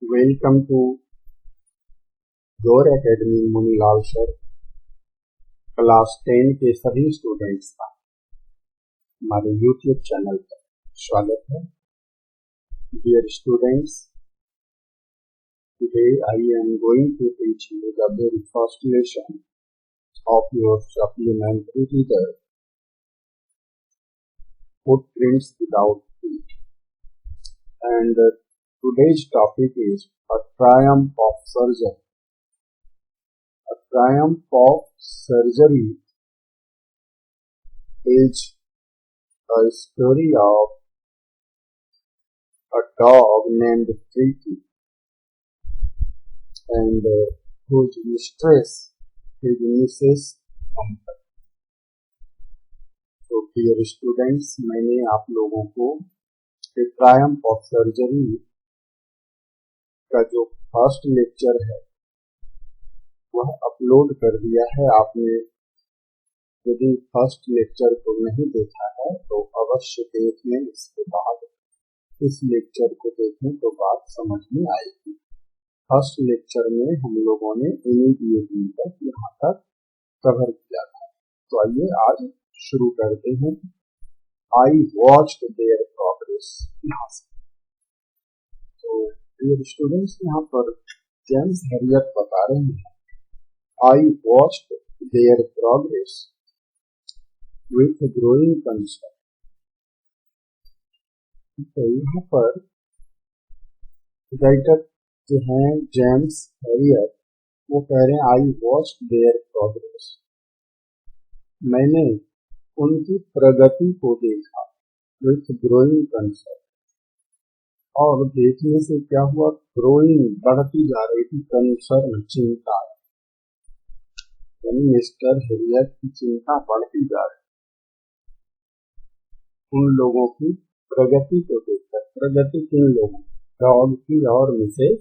Welcome to your academy मुनि लाल sir. Class 10 के सभी स्टूडेंट्स का हमारे यूट्यूब चैनल पर स्वागत है। Dear students, today I am going to teach you the very first lesson of your supplementary reader, Footprints Without Feet. And today's topic is a triumph of surgery. A triumph of surgery is a story of a dog named Tricky and whose mistress is Mrs. Comfort. तो dear students, मैंने आप लोगों को The Triumph of Surgery का जो first lecture है वह upload कर दिया है। आपने यदि फर्स्ट लेक्चर को नहीं देखा है तो अवश्य देख लें, इसके बाद इस लेक्चर को देखें तो बात समझ में आएगी। फर्स्ट लेक्चर में हम लोगों ने इमीडिएटली तक यहाँ तक कवर किया था। तो आइए आज शुरू करते हैं। I watched there progress. यहाँ से तो डियर स्टूडेंट्स, यहाँ पर जेम्स हेरियट बता रहे हैं, I watched there progress with growing concern. तो यहाँ पर राइटर जो हैं जेम्स हेरियट, वो कह रहे हैं आई वॉच्ड देयर प्रोग्रेस, मैंने उनकी प्रगति को देखा विथ ग्रोइंग कंसर्न। और देखने से क्या हुआ, ग्रोइंग बढ़ती जा रही थी, कंसर्न चिंता, यानी मिस्टर हेरियट की चिंता बढ़ती जा रही उन लोगों की प्रगति को देखकर। प्रगति किन लोगों, डॉग की और मिसेस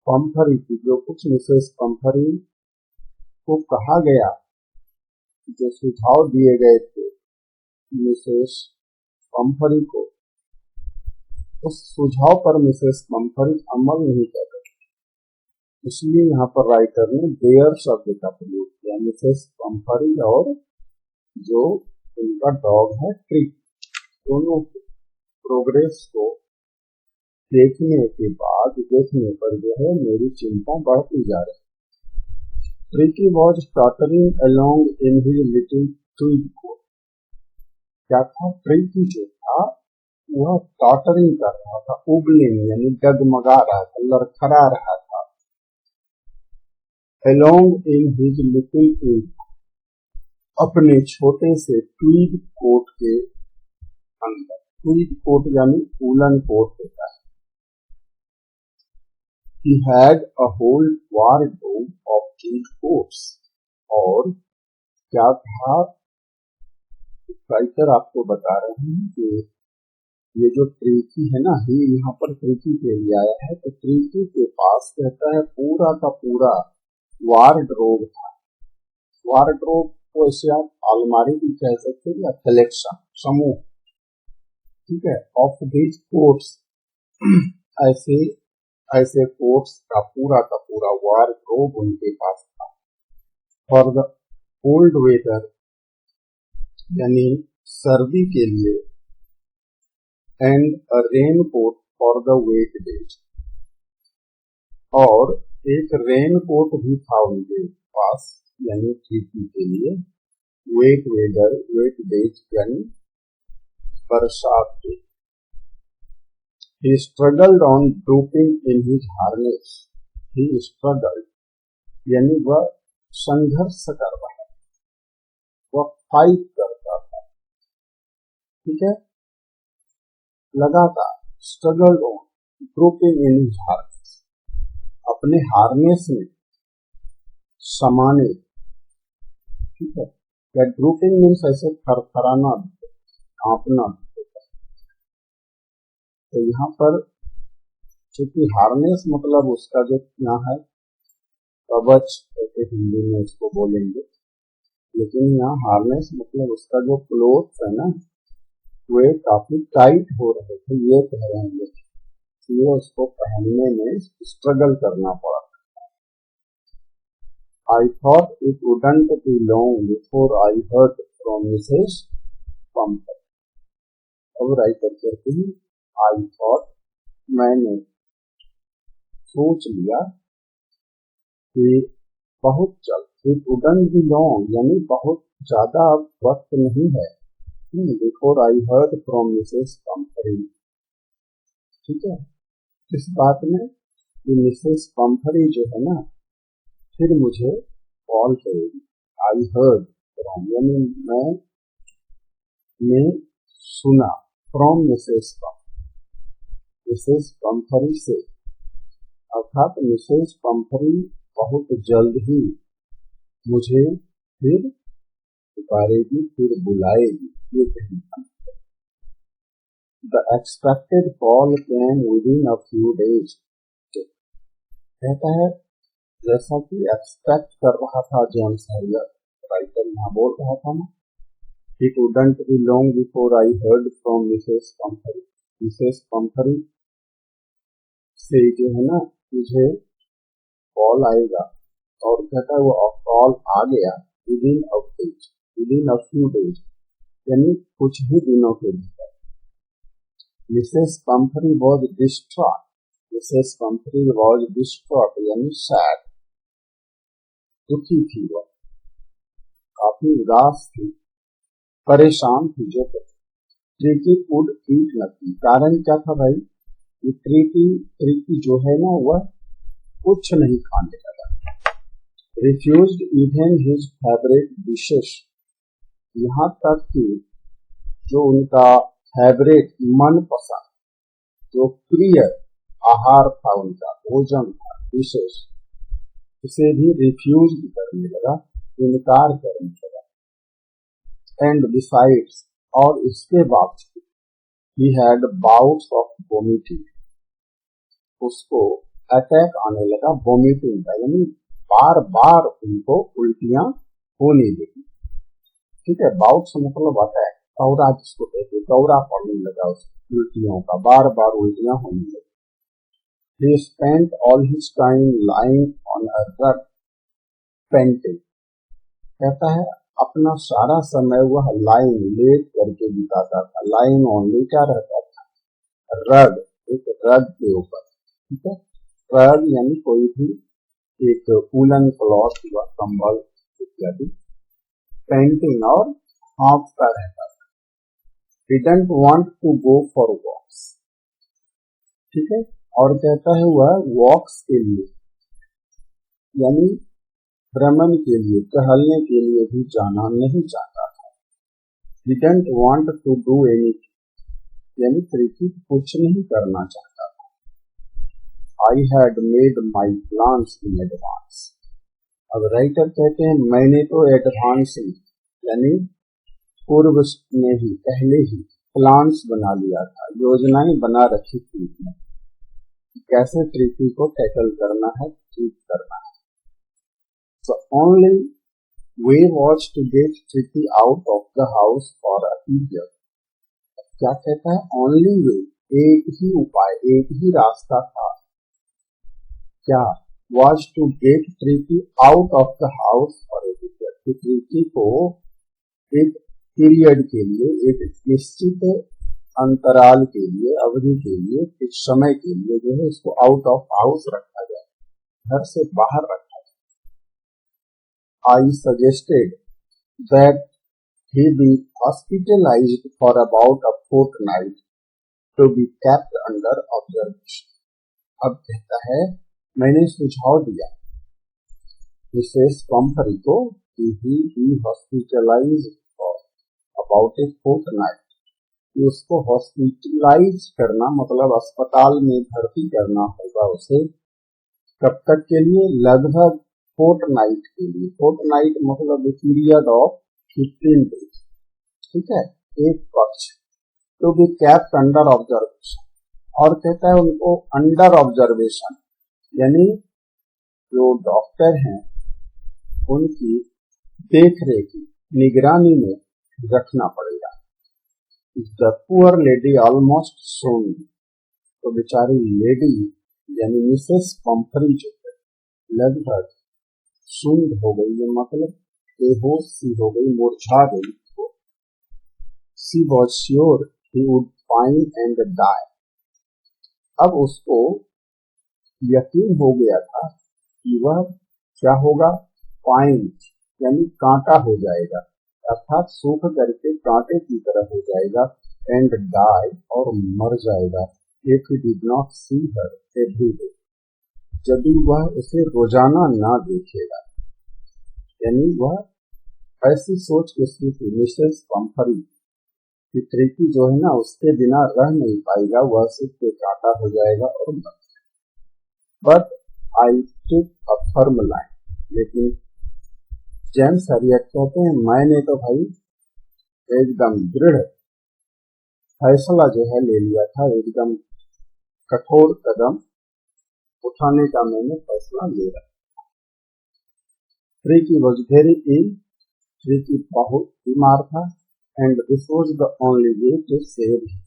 पंफरी की। जो कुछ मिसेस पंफरी को कहा गया, जो सुझाव दिए गए थे मिसेस पंफरी को, उस सुझाव पर मिसेस पंफरी अमल नहीं कर रही, इसलिए यहाँ पर राइटर ने देयर शब्द का प्रयोग किया। मिसेस पंफरी और जो उनका डॉग है ट्रिक, दोनों प्रोग्रेस को देखने पर जो है मेरी चिंता बढ़ती जा रही। Tricki was tottering along in his little tweed coat. क्या था, ट्रिकी जो था वह टॉटरिंग कर रहा था, उबलिंग यानी डगमगा रहा था, लड़खड़ा रहा था। Along in his little Tweed, अपने छोटे से ट्वीड कोट के अंदर। ट्वीड कोट यानी वूलन कोट होता है। He had a whole wardrobe of tweed coats. और क्या था, राइटर आपको बता रहे हैं कि ये जो ट्रिकी है ना, ही यहाँ पर ट्रिकी के लिए आया है, तो ट्रिकी के पास कहता है पूरा का पूरा वार्डरोब था। वार्डरोब को इसे आप अलमारी भी कह सकते हैं या कलेक्शन, समूह, ठीक है, ऑफ दीज कोट्स, ऐसे कोट्स का पूरा वार्डरोब उनके पास था। फॉर द कोल्ड वेदर, यानी सर्दी के लिए, and a raincoat for the wet days, और एक रेन कोट भी था उनके पास, यानी खेती के लिए। वेट वेदर, वेट डेज यानी बरसात के। He struggled on drooping in his harness. He struggled यानी वह संघर्ष कर रहा है, वह फाइट करता था, ठीक है, लगातार। struggled on drooping in his harness, अपने हार्नेस में समाने, ठीक है, या drooping मीन्स ऐसे थरथराना, कांपना। तो यहाँ पर चूंकि हार्नेस मतलब उसका जो यहाँ है कवच, ऐसे हिंदी में इसको बोलेंगे, लेकिन यहाँ हार्नेस मतलब उसका जो क्लोथ है ना, वे काफी टाइट हो रहे थे, ये कह रहे हैं। इसलिए उसको पहनने में स्ट्रगल करना पड़ा। I thought it wouldn't be long before I heard from Mrs. Pumpkin. अब राइटर कहते हैं I thought, मैंने सोच लिया कि बहुत जल्द, it wouldn't be long यानी बहुत ज्यादा वक्त नहीं है, before I heard from Mrs. Pumpkin। ठीक है, इस बात में कि मिसेस पंफरी जो है ना फिर मुझे कॉल करेगी। आई हर्ड फ्रॉम यानी मैंने सुना, फ्रॉम मिसेस पंफरी से, अर्थात मिसेस पंफरी बहुत जल्द ही मुझे फिर पुकारेगी, फिर बुलाएगी। ये कहना the expected call came within a few days. कहता है जैसा कि एक्सपेक्ट कर रहा था जेम्स हैरियट, राइटर यहाँ बोल रहा था ना, it wouldn't be long before I heard from Mrs Pumphrey. Mrs Pumphrey से जो है ना मुझे कॉल आएगा, और कहता है वो कॉल आ गया विदिन अ फ्यू डेज यानी कुछ ही दिनों के भीतर। Mrs Pumphrey was distraught. Mrs Pumphrey was distraught यानी सैड, दुखी थी, वो काफी उदास थी, परेशान थी। जो ट्रीटी फूड ईट लगती, कारण क्या था भाई, ये ट्रीटी जो है ना वह कुछ नहीं खाने लगा। Refused even his favourite dishes, यहाँ तक कि जो उनका फेवरेट मनपसंद जो प्रिय आहार था, उनका भोजन था, डिशेस, उसे भी रिफ्यूज करने लगा, इनकार करने लगा। एंड बिसाइड्स, और इसके बावजूद he had bouts of vomiting, उसको अटैक आने लगा वोमिटिंग का, यानी बार बार उनको उल्टियां होने लगी। ठीक है, बाउट्स मतलब अटैक, कौरा जिसको कहते हैं, कौरा पड़ने लगा उसको, उल्टियों का बार बार उल्टियां होने लगी। He spent all his time lying on a rug panting। कहता है अपना सारा समय वह लाइन लेट करके बिताता था। लाइन ऑनली क्या रहता था, रग, एक रग के ऊपर। ठीक है, रग यानी कोई भी एक वूलन क्लॉथ या कंबल इत्यादि, पेंटिंग और हाँफता रहता था। He didn't want to go for walks। ठीक है, और कहता है वह वॉक्स के लिए यानी भ्रमण के लिए, टहलने के लिए भी जाना नहीं चाहता था। He didn't want to do anything यानी प्रीति कुछ नहीं करना चाहता था। I had made my plans in advance। अब राइटर कहते हैं मैंने तो एडवांस यानी पूर्व में ही, पहले ही प्लान्स बना लिया था, योजनाएं बना रखी थी कैसे ट्रीटी को टैकल करना है, ठीक करना है। So only way was to get Triti out of the house for a period। क्या कहता है, only way, एक ही उपाय, एक ही रास्ता था, क्या, was to get Triti out of the house for a period, कि ट्रीटी को एक पीरियड के लिए, एक निश्चित अंतराल के लिए, अवधि के लिए, कुछ समय के लिए जो है इसको आउट ऑफ हाउस रखा जाए, घर से बाहर रखा जाए। I suggested that he be hospitalized for about a fortnight to be kept under observation। अब कहता है मैंने सुझाव दिया मिसेस पंफरी को कि he be hospitalized for about a fortnight, कि उसको हॉस्पिटलाइज करना मतलब अस्पताल में भर्ती करना होगा उसे, कब तक के लिए, लगभग फोर्टनाइट के लिए। फोर्टनाइट मतलब पीरियड ऑफ 15 डेज। ठीक है, एक पक्ष। To be kept under observation, और कहता है उनको अंडर ऑब्जर्वेशन यानी जो डॉक्टर हैं उनकी देख रेख, निगरानी में रखना पड़ेगा। The poor lady almost swooned, तो बेचारी लेडी यानी मिसेस पंफरी जो है लगभग सूंद हो गई, ये मतलब बेहोश सी हो गई, मूर्छा गई। She was sure he would pine and die. अब उसको यकीन हो गया था कि वह क्या होगा, पाइन यानी कांटा हो जाएगा, अर्थात सूख करके कांटे की तरह हो जाएगा, एंड डाई और मर जाएगा, if he did not see her every day, यदि वह उसे रोजाना ना देखेगा। यानी वह ऐसी सोच उसकी थी मिसेस पंफरी कि ट्रिकी जो है ना उसके बिना रह नहीं पाएगा, वह सिर्फ पे कांटा हो जाएगा और मर जाएगा। But I took a firm line, लेकिन जेम्स हैरियट कहते हैं मैंने तो भाई एकदम दृढ़ फैसला जो है ले लिया था, एकदम कठोर कदम उठाने का मैंने फैसला ले रहा। Tricki was very ill, Tricki बहुत बीमार था, and this was the only way to save him,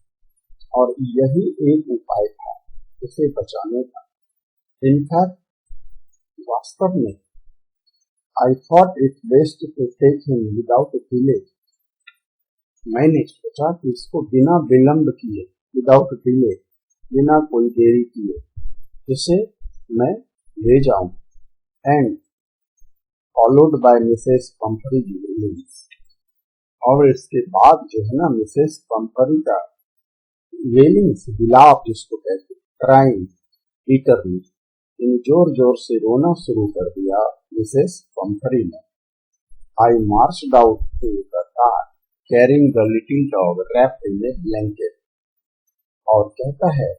और यही एक उपाय था उसे बचाने का। इनफैक्ट वास्तव में I thought it best to take him without delay, मैंने सोचा कि इसको बिना विलंब किए, विदाउट डिले, बिना कोई देरी किए इसे मैं ले जाऊं, एंड फॉलोड बाय मिसेस पंफरी गिवलिंग्स, और इसके बाद जो है ना मिसेस पंफरी का वेलिंग्स, विलाप जिसको कहते, क्राइम बिटरली, इन जोर जोर से रोना शुरू कर दिया मिसेस पंफरी ने। I marched out to the car carrying the little dog wrapped in a blanket, और कहता है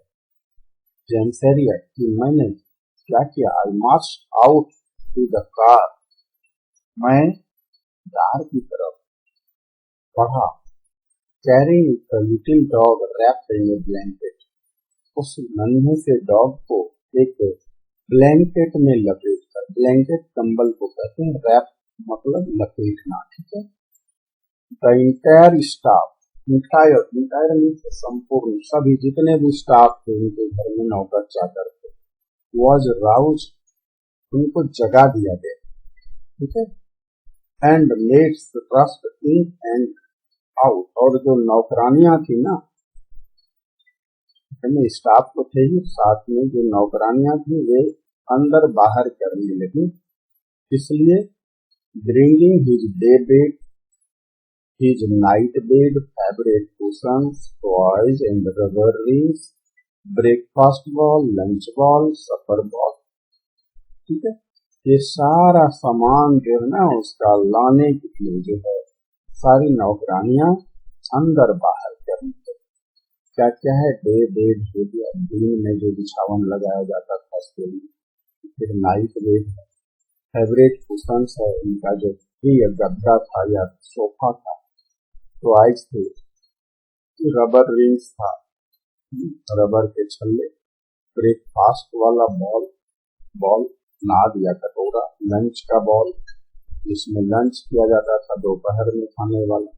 जेम्स हैरियट कि मैंने क्या किया, I marched out to the car, मैं कार की तरफ बढ़ा, carrying the little dog wrapped in a blanket, उस नन्हे से डॉग को एक ब्लैंकेट में लपेट कर, ब्लैंकेट कंबल को कहते हैं, रैप मतलब लपेटना, ठीक है। The entire staff, entire means संपूर्ण, सभी जितने भी स्टाफ थे उनके घर में नौकर चाकर थे, वॉज राउज, उनको जगा दिया गया, ठीक है। And maids rushed in and out, और जो नौकरानियां थी ना, स्टाफ तो थे ही, साथ में जो नौकरानियां थी वे अंदर बाहर करने लगी, इसलिए bringing his day bed, his night bed, fabric cushions, toys and rubber rings, breakfast ball, lunch ball, suffer ball, ठीक है। ये सारा सामान जो है ना उसका लाने के लिए जो है सारी नौकरानियां अंदर बाहर करने लगी। क्या क्या है, डे बेड हो गया, दिन में जो बिछावन लगाया जाता था उसके लिए, फिर नाइट बेड है, फेवरेट कुशन्स है, इनका जो गद्दा था या सोफा था, टॉयज थे, रबर रिंग्स था, रबर के छल्ले, ब्रेकफास्ट वाला बॉल नाद या कटोरा, लंच का बॉल जिसमें लंच किया जाता था दोपहर में खाने वाला,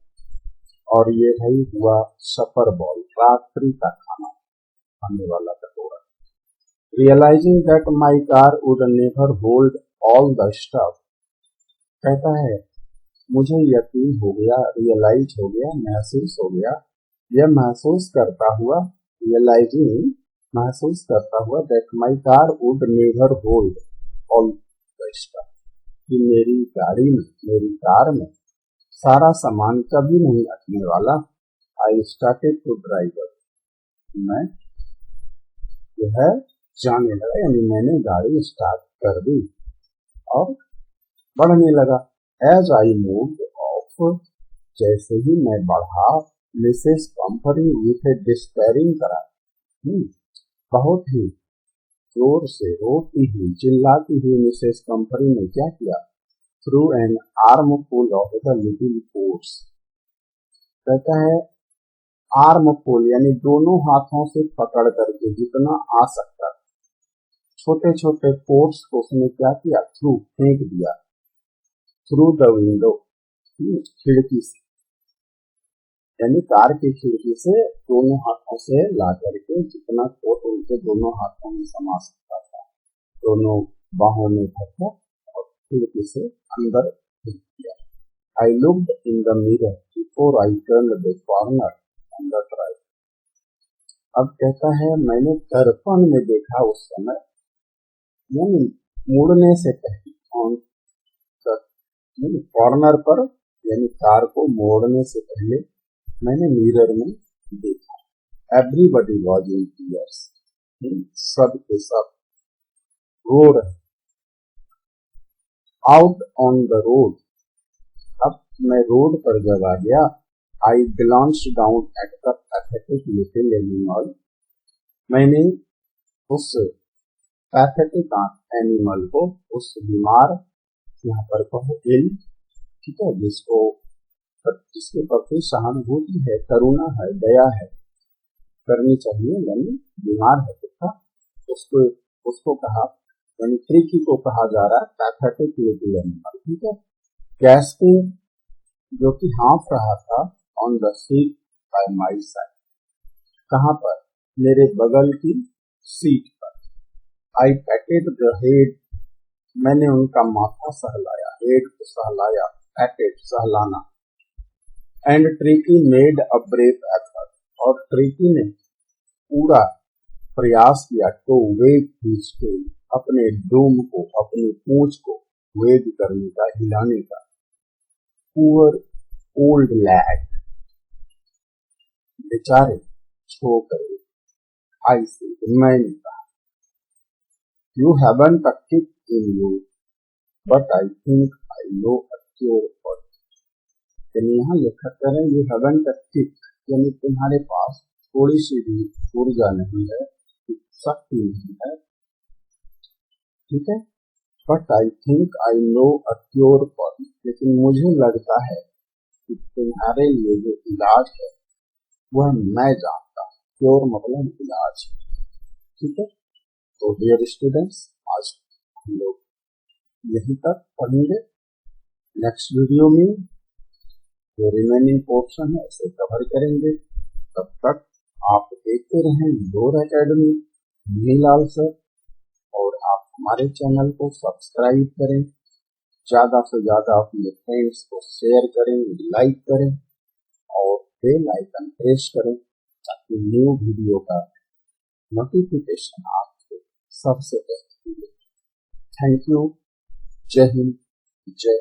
और ये है हुआ सफर बॉल, रात्रि का खाना खाने वाला कटोरा। Realising that my car would never hold all the stuff, कहता है मुझे यकीन हो गया, रियलाइज हो गया, महसूस हो गया, यह महसूस करता हुआ, रियलाइजिंग महसूस करता हुआ, that my car would never hold all the stuff, कि मेरी गाड़ी में, मेरी कार में सारा सामान कभी नहीं अटकने वाला। आई स्टार्टेड टू ड्राइव, मैं जो है जाने लगा, यानी मैंने गाड़ी स्टार्ट कर दी और बढ़ने लगा। एज आई मूव्ड ऑफ, जैसे ही मैं बढ़ा, मिसेस पंफरी विथ ए डिस्पेयरिंग करा, बहुत ही जोर से रोती हुई, चिल्लाती हुई मिसेस पंफरी ने क्या किया, through an armful of the little quotes, कहता है आर्मफुल यानी दोनों हाथों से पकड़ करके जितना आ सकता, छोटे छोटे कोट्स को उसने क्या किया, थ्रू फेंक दिया, थ्रू द विंडो, खिड़की से, यानी कार की खिड़की से दोनों हाथों से ला करके जितना कोट उनके दोनों हाथों में समा सकता था दोनों बाहों में भरकर और खिड़की से अंदर फेंक दिया। I looked in the mirror before I turned the corner on the drive. अब कहता है मैंने दर्पण में देखा उस समय, यानी मुड़ने से पहले कॉर्नर पर, यानी कार को मोड़ने से पहले मैंने मिरर में देखा। Everybody was in tears. सब के सब रो रहे। Out on the road. अब मैं रोड पर जब आ गया, I glanced down at the pathetic little animal. मैंने उस पैथेटिक एनिमल को, उस बीमार, यहाँ पर कहो इल, ठीक है, जिसके प्रति सहानुभूति है, करुणा है, दया है, करनी चाहिए, यानी बीमार है था, उसको कहा, यानी ट्रिकी को कहा जा रहा है पैथेटिक लिटिल एनिमल, ठीक है। गैस्पिंग, जो कि हाँफ रहा था, on the seat bye my side, कहाँ पर, मेरे बगल की सीट पर। आई पैटेड द हेड, मैंने उनका माथा सहलाया, हेड को सहलाया, पैटेड सहलाना। And Tricki made a brave effort, और ट्रिकी ने पूरा प्रयास किया टू वेग हिज टेल, अपने डूम को, अपनी पूंछ को वेग करने का, हिलाने का। पुअर ओल्ड लैड, बेचारे छोकरे। आई से, मैंने कहा, you haven't a kick in you but I think I know a cure for it. यानी यहाँ लिखा करें, यू हैवंट अ किक, यानी तुम्हारे पास थोड़ी सी भी ऊर्जा नहीं है, शक्ति नहीं है, ठीक है। But I think I know a cure for it, लेकिन मुझे लगता है कि तुम्हारे लिए जो इलाज है वह मैं जानता हूँ। क्योर मतलब इलाज, ठीक है। तो डियर स्टूडेंट्स, आज हम लोग यहीं तक पढ़ेंगे। नेक्स्ट वीडियो में जो रिमेनिंग पोर्शन है उसे कवर करेंगे। तब तक आप देखते रहें डोर एकेडमी, नीलाल सर, और आप हमारे चैनल को सब्सक्राइब करें, ज्यादा से ज्यादा अपने फ्रेंड्स को शेयर करें, लाइक करें और बेल आइकन प्रेस करें ताकि न्यू वीडियो का नोटिफिकेशन आपको सबसे पहले मिले। Thank you. जय हिंद, जय